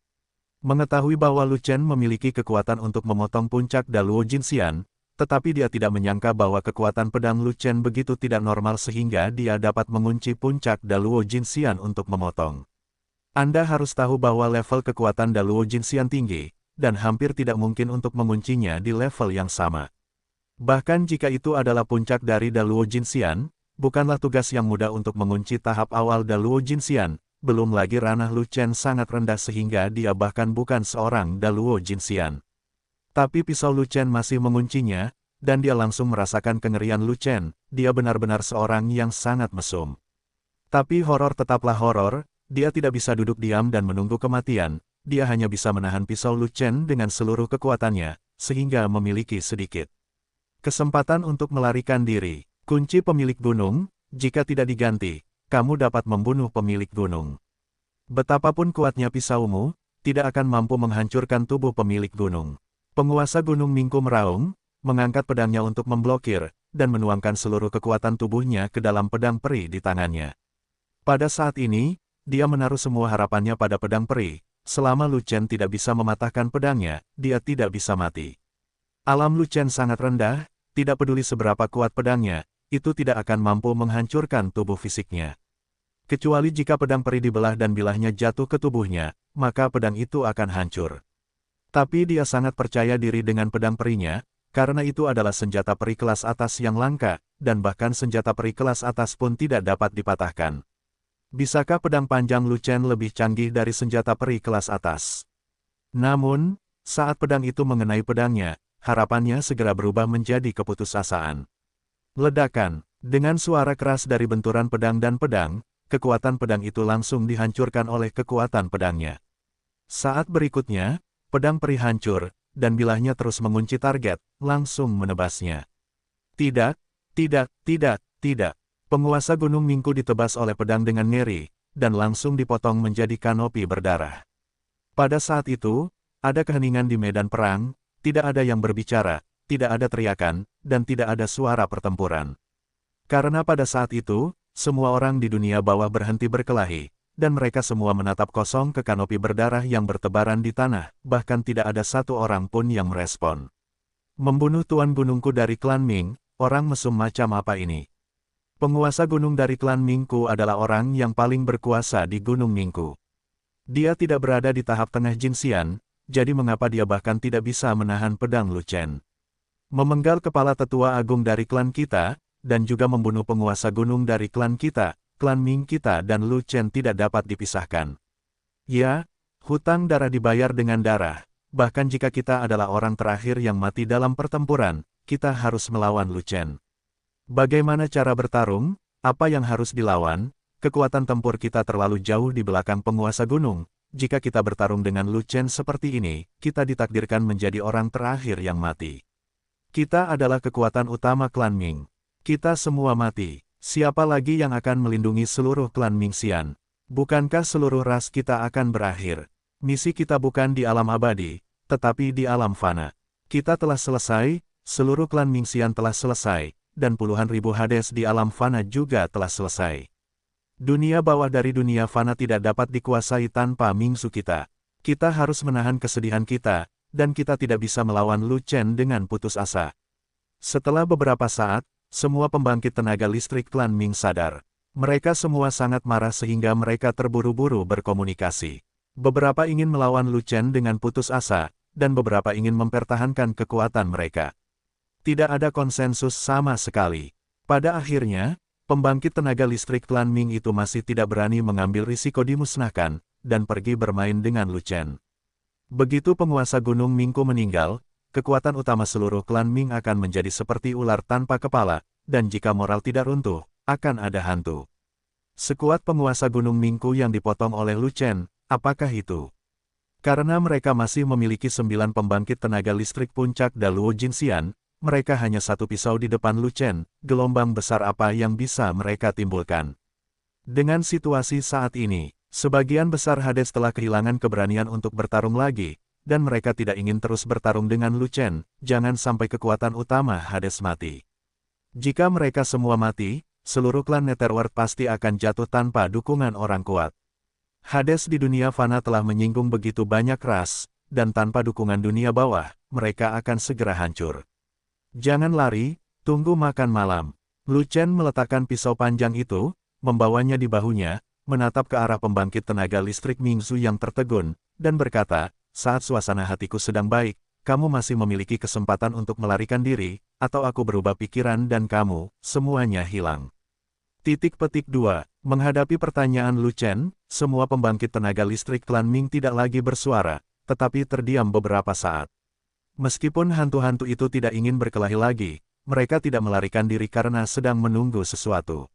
Mengetahui bahwa Lu Chen memiliki kekuatan untuk memotong puncak Daluo Jinxian, tetapi dia tidak menyangka bahwa kekuatan pedang Lu Chen begitu tidak normal sehingga dia dapat mengunci puncak Daluo Jinxian untuk memotong. Anda harus tahu bahwa level kekuatan Daluo Jinxian tinggi, dan hampir tidak mungkin untuk menguncinya di level yang sama. Bahkan jika itu adalah puncak dari Daluo Jinxian, bukanlah tugas yang mudah untuk mengunci tahap awal Daluo Jinxian, belum lagi ranah Lu Chen sangat rendah sehingga dia bahkan bukan seorang Daluo Jinxian. Tapi pisau Lu Chen masih menguncinya, dan dia langsung merasakan kengerian Lu Chen, dia benar-benar seorang yang sangat mesum. Tapi horor tetaplah horor. Dia tidak bisa duduk diam dan menunggu kematian, dia hanya bisa menahan pisau Lu Chen dengan seluruh kekuatannya, sehingga memiliki sedikit kesempatan untuk melarikan diri. Kunci pemilik gunung, jika tidak diganti, kamu dapat membunuh pemilik gunung. Betapapun kuatnya pisaumu, tidak akan mampu menghancurkan tubuh pemilik gunung. Penguasa Gunung Mingku meraung, mengangkat pedangnya untuk memblokir, dan menuangkan seluruh kekuatan tubuhnya ke dalam pedang peri di tangannya. Pada saat ini, dia menaruh semua harapannya pada pedang peri. Selama Lu Chen tidak bisa mematahkan pedangnya, dia tidak bisa mati. Alam Lu Chen sangat rendah, tidak peduli seberapa kuat pedangnya, itu tidak akan mampu menghancurkan tubuh fisiknya. Kecuali jika pedang peri dibelah dan bilahnya jatuh ke tubuhnya, maka pedang itu akan hancur. Tapi dia sangat percaya diri dengan pedang perinya, karena itu adalah senjata peri kelas atas yang langka, dan bahkan senjata peri kelas atas pun tidak dapat dipatahkan. Bisakah pedang panjang Lu Chen lebih canggih dari senjata peri kelas atas? Namun, saat pedang itu mengenai pedangnya, harapannya segera berubah menjadi keputusasaan. Ledakan. Dengan suara keras dari benturan pedang dan pedang, kekuatan pedang itu langsung dihancurkan oleh kekuatan pedangnya. Saat berikutnya, pedang peri hancur, dan bilahnya terus mengunci target, langsung menebasnya. Tidak, tidak, tidak, tidak. Penguasa Gunung Mingku ditebas oleh pedang dengan ngeri, dan langsung dipotong menjadi kanopi berdarah. Pada saat itu, ada keheningan di medan perang, tidak ada yang berbicara, tidak ada teriakan, dan tidak ada suara pertempuran. Karena pada saat itu, semua orang di dunia bawah berhenti berkelahi, dan mereka semua menatap kosong ke kanopi berdarah yang bertebaran di tanah, bahkan tidak ada satu orang pun yang merespon. Membunuh Tuan Gunungku dari klan Ming, orang mesum macam apa ini? Penguasa gunung dari klan Mingku adalah orang yang paling berkuasa di Gunung Mingku. Dia tidak berada di tahap tengah Jinxian, jadi mengapa dia bahkan tidak bisa menahan pedang Lu Chen? Memenggal kepala tetua agung dari klan kita, dan juga membunuh penguasa gunung dari klan kita, klan Ming kita dan Lu Chen tidak dapat dipisahkan. Ya, hutang darah dibayar dengan darah, bahkan jika kita adalah orang terakhir yang mati dalam pertempuran, kita harus melawan Lu Chen. Bagaimana cara bertarung? Apa yang harus dilawan? Kekuatan tempur kita terlalu jauh di belakang penguasa gunung. Jika kita bertarung dengan Lu Chen seperti ini, kita ditakdirkan menjadi orang terakhir yang mati. Kita adalah kekuatan utama klan Ming. Kita semua mati. Siapa lagi yang akan melindungi seluruh klan Mingxian? Bukankah seluruh ras kita akan berakhir? Misi kita bukan di alam abadi, tetapi di alam fana. Kita telah selesai, seluruh klan Mingxian telah selesai, dan puluhan ribu Hades di alam fana juga telah selesai. Dunia bawah dari dunia fana tidak dapat dikuasai tanpa Mingsu kita. Kita harus menahan kesedihan kita, dan kita tidak bisa melawan Lu Chen dengan putus asa. Setelah beberapa saat, semua pembangkit tenaga listrik klan Ming sadar. Mereka semua sangat marah sehingga mereka terburu-buru berkomunikasi. Beberapa ingin melawan Lu Chen dengan putus asa, dan beberapa ingin mempertahankan kekuatan mereka. Tidak ada konsensus sama sekali. Pada akhirnya, pembangkit tenaga listrik klan Ming itu masih tidak berani mengambil risiko dimusnahkan, dan pergi bermain dengan Lu Chen. Begitu penguasa Gunung Mingku meninggal, kekuatan utama seluruh klan Ming akan menjadi seperti ular tanpa kepala, dan jika moral tidak runtuh, akan ada hantu. Sekuat penguasa Gunung Mingku yang dipotong oleh Lu Chen, apakah itu? Karena mereka masih memiliki 9 pembangkit tenaga listrik puncak Daluo Jinxian, mereka hanya satu pisau di depan Lu Chen, gelombang besar apa yang bisa mereka timbulkan. Dengan situasi saat ini, sebagian besar Hades telah kehilangan keberanian untuk bertarung lagi, dan mereka tidak ingin terus bertarung dengan Lu Chen, jangan sampai kekuatan utama Hades mati. Jika mereka semua mati, seluruh klan Netherworld pasti akan jatuh tanpa dukungan orang kuat. Hades di dunia fana telah menyinggung begitu banyak ras, dan tanpa dukungan dunia bawah, mereka akan segera hancur. Jangan lari, tunggu makan malam. Lu Chen meletakkan pisau panjang itu, membawanya di bahunya, menatap ke arah pembangkit tenaga listrik Mingzu yang tertegun, dan berkata, saat suasana hatiku sedang baik, kamu masih memiliki kesempatan untuk melarikan diri, atau aku berubah pikiran dan kamu, semuanya hilang. Titik petik 2. Menghadapi pertanyaan Lu Chen, semua pembangkit tenaga listrik klan Ming tidak lagi bersuara, tetapi terdiam beberapa saat. Meskipun hantu-hantu itu tidak ingin berkelahi lagi, mereka tidak melarikan diri karena sedang menunggu sesuatu.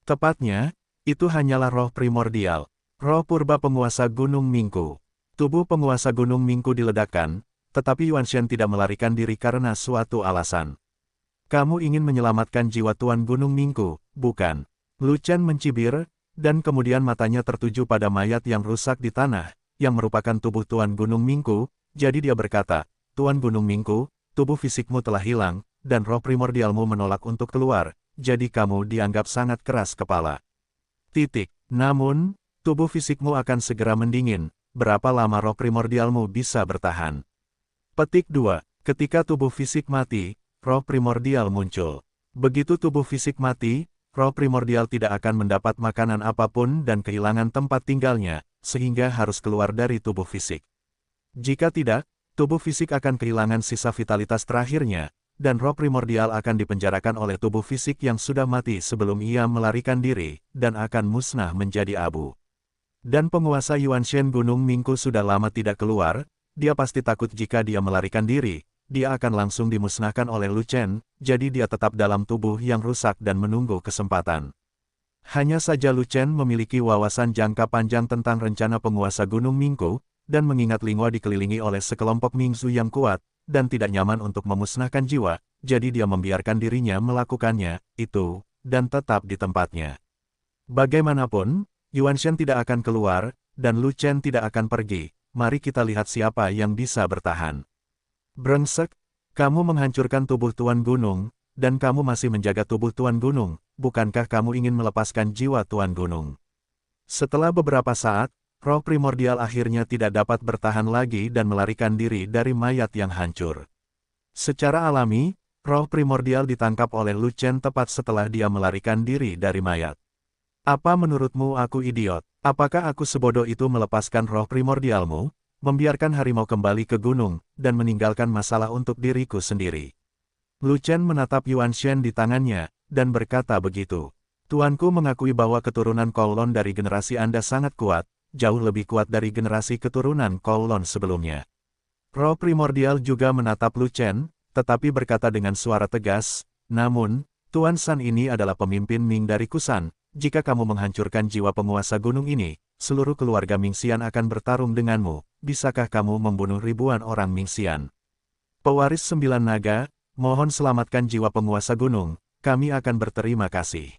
Tepatnya, itu hanyalah roh primordial, roh purba penguasa Gunung Mingku. Tubuh penguasa Gunung Mingku diledakkan, tetapi Yuanshen tidak melarikan diri karena suatu alasan. Kamu ingin menyelamatkan jiwa Tuan Gunung Mingku, bukan? Lu Chen mencibir, dan kemudian matanya tertuju pada mayat yang rusak di tanah, yang merupakan tubuh Tuan Gunung Mingku, jadi dia berkata, Tuan Gunung Mingku, tubuh fisikmu telah hilang, dan roh primordialmu menolak untuk keluar, jadi kamu dianggap sangat keras kepala. Titik. Namun, tubuh fisikmu akan segera mendingin, berapa lama roh primordialmu bisa bertahan? Petik 2. Ketika tubuh fisik mati, roh primordial muncul. Begitu tubuh fisik mati, roh primordial tidak akan mendapat makanan apapun dan kehilangan tempat tinggalnya, sehingga harus keluar dari tubuh fisik. Jika tidak, tubuh fisik akan kehilangan sisa vitalitas terakhirnya, dan roh primordial akan dipenjarakan oleh tubuh fisik yang sudah mati sebelum ia melarikan diri, dan akan musnah menjadi abu. Dan penguasa Yuanshen Gunung Mingku sudah lama tidak keluar, dia pasti takut jika dia melarikan diri, dia akan langsung dimusnahkan oleh Lu Chen, jadi dia tetap dalam tubuh yang rusak dan menunggu kesempatan. Hanya saja Lu Chen memiliki wawasan jangka panjang tentang rencana penguasa Gunung Mingku, dan mengingat Lingua dikelilingi oleh sekelompok Mingzu yang kuat, dan tidak nyaman untuk memusnahkan jiwa, jadi dia membiarkan dirinya melakukannya, itu, dan tetap di tempatnya. Bagaimanapun, Yuanshen tidak akan keluar, dan Lu Chen tidak akan pergi, mari kita lihat siapa yang bisa bertahan. Brengsek, kamu menghancurkan tubuh Tuan Gunung, dan kamu masih menjaga tubuh Tuan Gunung, bukankah kamu ingin melepaskan jiwa Tuan Gunung? Setelah beberapa saat, roh primordial akhirnya tidak dapat bertahan lagi dan melarikan diri dari mayat yang hancur. Secara alami, roh primordial ditangkap oleh Lu Chen tepat setelah dia melarikan diri dari mayat. Apa menurutmu aku idiot? Apakah aku sebodoh itu melepaskan roh primordialmu? Membiarkan harimau kembali ke gunung, dan meninggalkan masalah untuk diriku sendiri. Lu Chen menatap Yuanshen di tangannya, dan berkata begitu. Tuanku mengakui bahwa keturunan Kowloon dari generasi Anda sangat kuat, jauh lebih kuat dari generasi keturunan Kowloon sebelumnya. Roh primordial juga menatap Lu Chen, tetapi berkata dengan suara tegas, namun, Tuan San ini adalah pemimpin Ming dari Kusan, jika kamu menghancurkan jiwa penguasa gunung ini, seluruh keluarga Mingxian akan bertarung denganmu. Bisakah kamu membunuh ribuan orang Mingxian? Pewaris 9 naga, mohon selamatkan jiwa penguasa gunung, kami akan berterima kasih.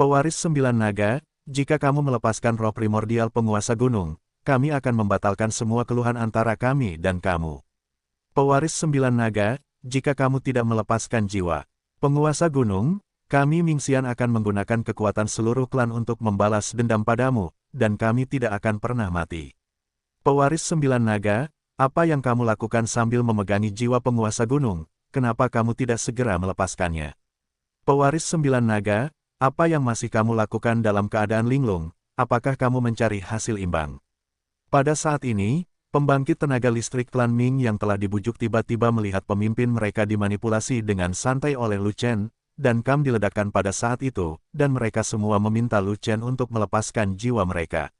Pewaris 9 naga, jika kamu melepaskan roh primordial penguasa gunung, kami akan membatalkan semua keluhan antara kami dan kamu. Pewaris 9 naga, jika kamu tidak melepaskan jiwa penguasa gunung, kami Mingxian akan menggunakan kekuatan seluruh klan untuk membalas dendam padamu, dan kami tidak akan pernah mati. Pewaris 9 naga, apa yang kamu lakukan sambil memegangi jiwa penguasa gunung, kenapa kamu tidak segera melepaskannya? Pewaris 9 naga, apa yang masih kamu lakukan dalam keadaan linglung, apakah kamu mencari hasil imbang? Pada saat ini, pembangkit tenaga listrik klan Ming yang telah dibujuk tiba-tiba melihat pemimpin mereka dimanipulasi dengan santai oleh Lu Chen, dan Kam diledakkan pada saat itu, dan mereka semua meminta Lu Chen untuk melepaskan jiwa mereka.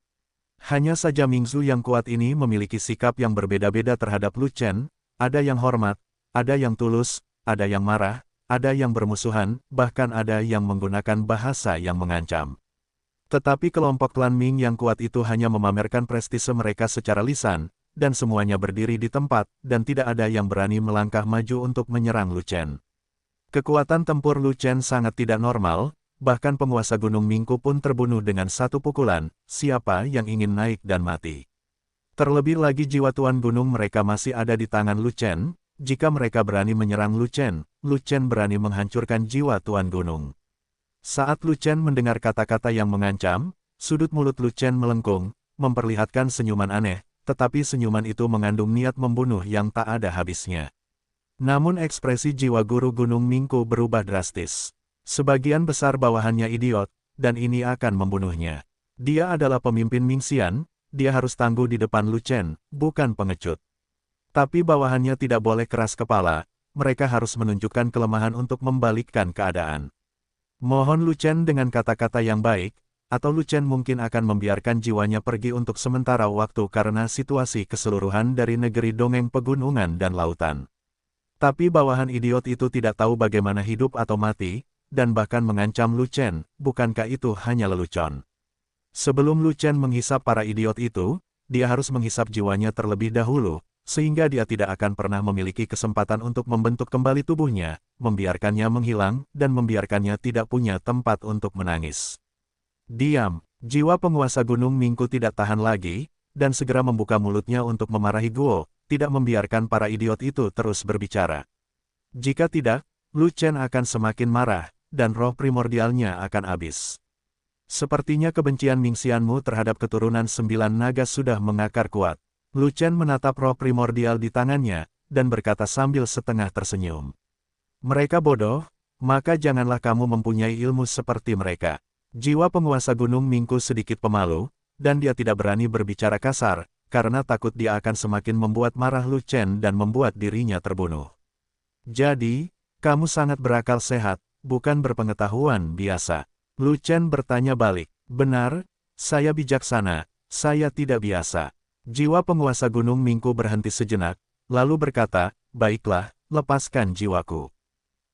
Hanya saja Mingzu yang kuat ini memiliki sikap yang berbeda-beda terhadap Lu Chen, ada yang hormat, ada yang tulus, ada yang marah, ada yang bermusuhan, bahkan ada yang menggunakan bahasa yang mengancam. Tetapi kelompok klan Ming yang kuat itu hanya memamerkan prestise mereka secara lisan, dan semuanya berdiri di tempat, dan tidak ada yang berani melangkah maju untuk menyerang Lu Chen. Kekuatan tempur Lu Chen sangat tidak normal, bahkan penguasa Gunung Mingku pun terbunuh dengan satu pukulan, siapa yang ingin naik dan mati. Terlebih lagi jiwa Tuan Gunung mereka masih ada di tangan Lu Chen, jika mereka berani menyerang Lu Chen berani menghancurkan jiwa Tuan Gunung. Saat Lu Chen mendengar kata-kata yang mengancam, sudut mulut Lu Chen melengkung, memperlihatkan senyuman aneh, tetapi senyuman itu mengandung niat membunuh yang tak ada habisnya. Namun ekspresi jiwa guru Gunung Mingku berubah drastis. Sebagian besar bawahannya idiot, dan ini akan membunuhnya. Dia adalah pemimpin Mingxian, dia harus tangguh di depan Lu Chen, bukan pengecut. Tapi bawahannya tidak boleh keras kepala, mereka harus menunjukkan kelemahan untuk membalikkan keadaan. Mohon Lu Chen dengan kata-kata yang baik, atau Lu Chen mungkin akan membiarkan jiwanya pergi untuk sementara waktu karena situasi keseluruhan dari negeri dongeng pegunungan dan lautan. Tapi bawahan idiot itu tidak tahu bagaimana hidup atau mati, dan bahkan mengancam Lu Chen, bukankah itu hanya lelucon? Sebelum Lu Chen menghisap para idiot itu, dia harus menghisap jiwanya terlebih dahulu, sehingga dia tidak akan pernah memiliki kesempatan untuk membentuk kembali tubuhnya, membiarkannya menghilang, dan membiarkannya tidak punya tempat untuk menangis. Diam, jiwa penguasa Gunung Mingku tidak tahan lagi, dan segera membuka mulutnya untuk memarahi Guo, tidak membiarkan para idiot itu terus berbicara. Jika tidak, Lu Chen akan semakin marah, dan roh primordialnya akan habis. Sepertinya kebencian Mingxianmu terhadap keturunan 9 naga sudah mengakar kuat. Lu Chen menatap roh primordial di tangannya, dan berkata sambil setengah tersenyum. Mereka bodoh, maka janganlah kamu mempunyai ilmu seperti mereka. Jiwa penguasa Gunung Mingku sedikit pemalu, dan dia tidak berani berbicara kasar, karena takut dia akan semakin membuat marah Lu Chen dan membuat dirinya terbunuh. Jadi, kamu sangat berakal sehat, bukan berpengetahuan biasa. Lu Chen bertanya balik. Benar, saya bijaksana, saya tidak biasa. Jiwa penguasa Gunung Mingku berhenti sejenak, lalu berkata, baiklah, lepaskan jiwaku.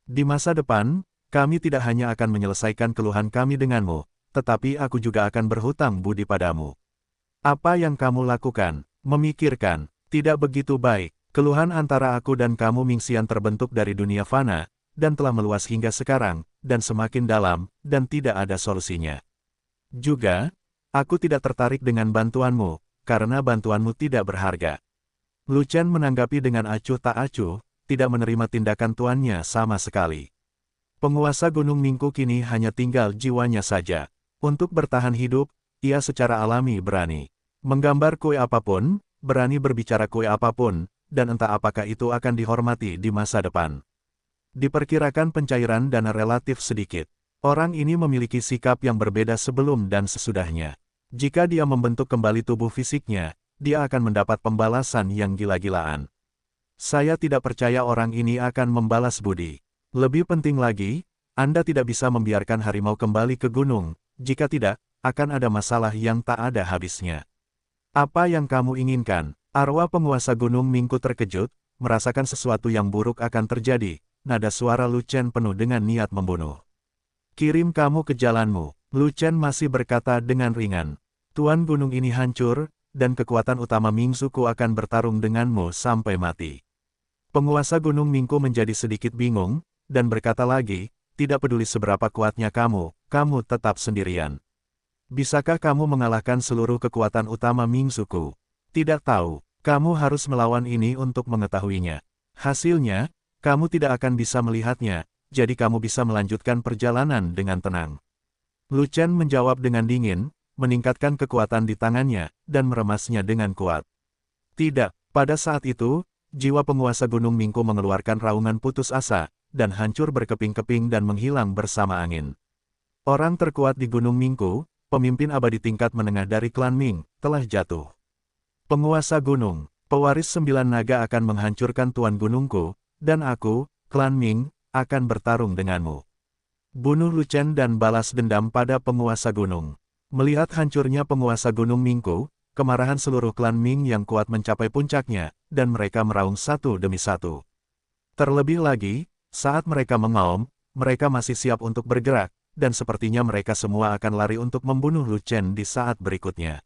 Di masa depan, kami tidak hanya akan menyelesaikan keluhan kami denganmu, tetapi aku juga akan berhutang budi padamu. Apa yang kamu lakukan? Memikirkan, tidak begitu baik. Keluhan antara aku dan kamu Mingxian terbentuk dari dunia fana, dan telah meluas hingga sekarang, dan semakin dalam, dan tidak ada solusinya. Juga, aku tidak tertarik dengan bantuanmu, karena bantuanmu tidak berharga. Lu Chen menanggapi dengan acuh tak acuh, tidak menerima tindakan tuannya sama sekali. Penguasa Gunung Mingku kini hanya tinggal jiwanya saja. Untuk bertahan hidup, ia secara alami berani menggambar kue apapun, berani berbicara kue apapun, dan entah apakah itu akan dihormati di masa depan. Diperkirakan pencairan dana relatif sedikit. Orang ini memiliki sikap yang berbeda sebelum dan sesudahnya. Jika dia membentuk kembali tubuh fisiknya, dia akan mendapat pembalasan yang gila-gilaan. Saya tidak percaya orang ini akan membalas budi. Lebih penting lagi, Anda tidak bisa membiarkan harimau kembali ke gunung, jika tidak, akan ada masalah yang tak ada habisnya. Apa yang kamu inginkan? Arwah penguasa Gunung Mingku terkejut, merasakan sesuatu yang buruk akan terjadi, nada suara Lu Chen penuh dengan niat membunuh. Kirim kamu ke jalanmu, Lu Chen masih berkata dengan ringan. Tuan gunung ini hancur, dan kekuatan utama Mingzuku akan bertarung denganmu sampai mati. Penguasa Gunung Mingku menjadi sedikit bingung, dan berkata lagi, tidak peduli seberapa kuatnya kamu tetap sendirian. Bisakah kamu mengalahkan seluruh kekuatan utama Mingzuku? Tidak tahu, kamu harus melawan ini untuk mengetahuinya. Hasilnya, kamu tidak akan bisa melihatnya, jadi kamu bisa melanjutkan perjalanan dengan tenang. Lu Chen menjawab dengan dingin, meningkatkan kekuatan di tangannya, dan meremasnya dengan kuat. Tidak, pada saat itu, jiwa penguasa Gunung Mingku mengeluarkan raungan putus asa, dan hancur berkeping-keping dan menghilang bersama angin. Orang terkuat di Gunung Mingku, pemimpin abadi tingkat menengah dari klan Ming, telah jatuh. Penguasa gunung, pewaris 9 naga akan menghancurkan Tuan Gunungku, dan aku, klan Ming, akan bertarung denganmu. Bunuh Lu Chen dan balas dendam pada penguasa gunung. Melihat hancurnya penguasa Gunung Mingku, kemarahan seluruh klan Ming yang kuat mencapai puncaknya, dan mereka meraung satu demi satu. Terlebih lagi, saat mereka mengaum, mereka masih siap untuk bergerak, dan sepertinya mereka semua akan lari untuk membunuh Lu Chen di saat berikutnya.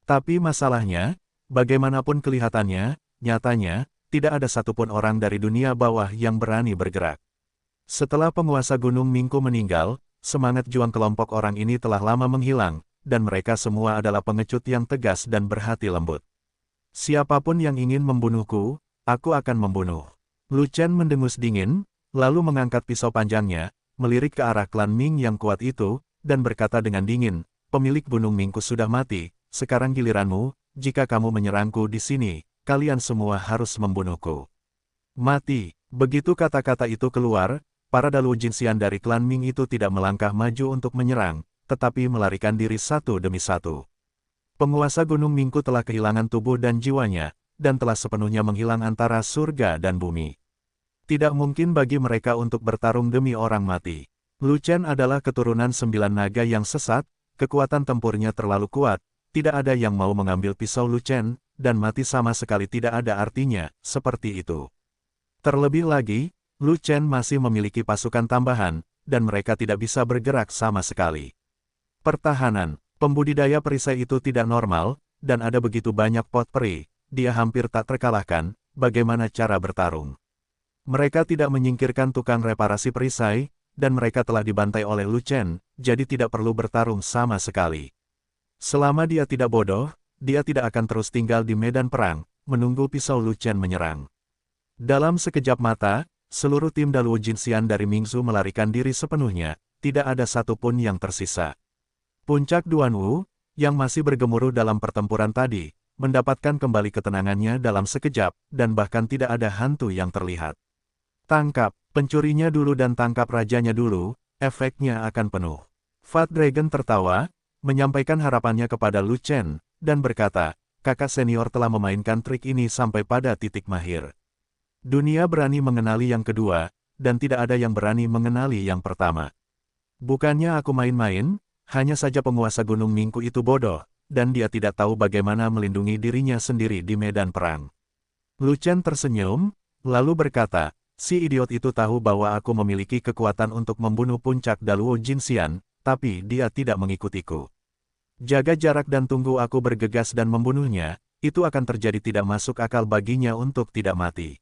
Tapi masalahnya, bagaimanapun kelihatannya, nyatanya, tidak ada satupun orang dari dunia bawah yang berani bergerak. Setelah penguasa Gunung Mingku meninggal, semangat juang kelompok orang ini telah lama menghilang, dan mereka semua adalah pengecut yang tegas dan berhati lembut. Siapapun yang ingin membunuhku, aku akan membunuh. Lu Chen mendengus dingin, lalu mengangkat pisau panjangnya, melirik ke arah klan Ming yang kuat itu, dan berkata dengan dingin, pemilik Gunung Mingku sudah mati, sekarang giliranmu, jika kamu menyerangku di sini, kalian semua harus membunuhku. Mati. Begitu kata-kata itu keluar, para Daluo Jinxian dari klan Ming itu tidak melangkah maju untuk menyerang, tetapi melarikan diri satu demi satu. Penguasa Gunung Mingku telah kehilangan tubuh dan jiwanya, dan telah sepenuhnya menghilang antara surga dan bumi. Tidak mungkin bagi mereka untuk bertarung demi orang mati. Lu Chen adalah keturunan 9 naga yang sesat, kekuatan tempurnya terlalu kuat, tidak ada yang mau mengambil pisau Lu Chen, dan mati sama sekali tidak ada artinya, seperti itu. Terlebih lagi, Lu Chen masih memiliki pasukan tambahan, dan mereka tidak bisa bergerak sama sekali. Pertahanan, pembudidaya perisai itu tidak normal, dan ada begitu banyak pot peri, dia hampir tak terkalahkan, bagaimana cara bertarung. Mereka tidak menyingkirkan tukang reparasi perisai, dan mereka telah dibantai oleh Lu Chen, jadi tidak perlu bertarung sama sekali. Selama dia tidak bodoh, dia tidak akan terus tinggal di medan perang, menunggu pisau Lu Chen menyerang. Dalam sekejap mata, seluruh tim Daluo Jinxian dari Mingzu melarikan diri sepenuhnya, tidak ada satupun yang tersisa. Puncak Duanwu, yang masih bergemuruh dalam pertempuran tadi, mendapatkan kembali ketenangannya dalam sekejap, dan bahkan tidak ada hantu yang terlihat. Tangkap pencurinya dulu dan tangkap rajanya dulu, efeknya akan penuh. Fat Dragon tertawa, menyampaikan harapannya kepada Lu Chen, dan berkata, kakak senior telah memainkan trik ini sampai pada titik mahir. Dunia berani mengenali yang kedua, dan tidak ada yang berani mengenali yang pertama. Bukannya aku main-main, hanya saja penguasa Gunung Mingku itu bodoh, dan dia tidak tahu bagaimana melindungi dirinya sendiri di medan perang. Lu Chen tersenyum, lalu berkata, si idiot itu tahu bahwa aku memiliki kekuatan untuk membunuh puncak Daluo Jinxian, tapi dia tidak mengikutiku. Jaga jarak dan tunggu aku bergegas dan membunuhnya, itu akan terjadi tidak masuk akal baginya untuk tidak mati.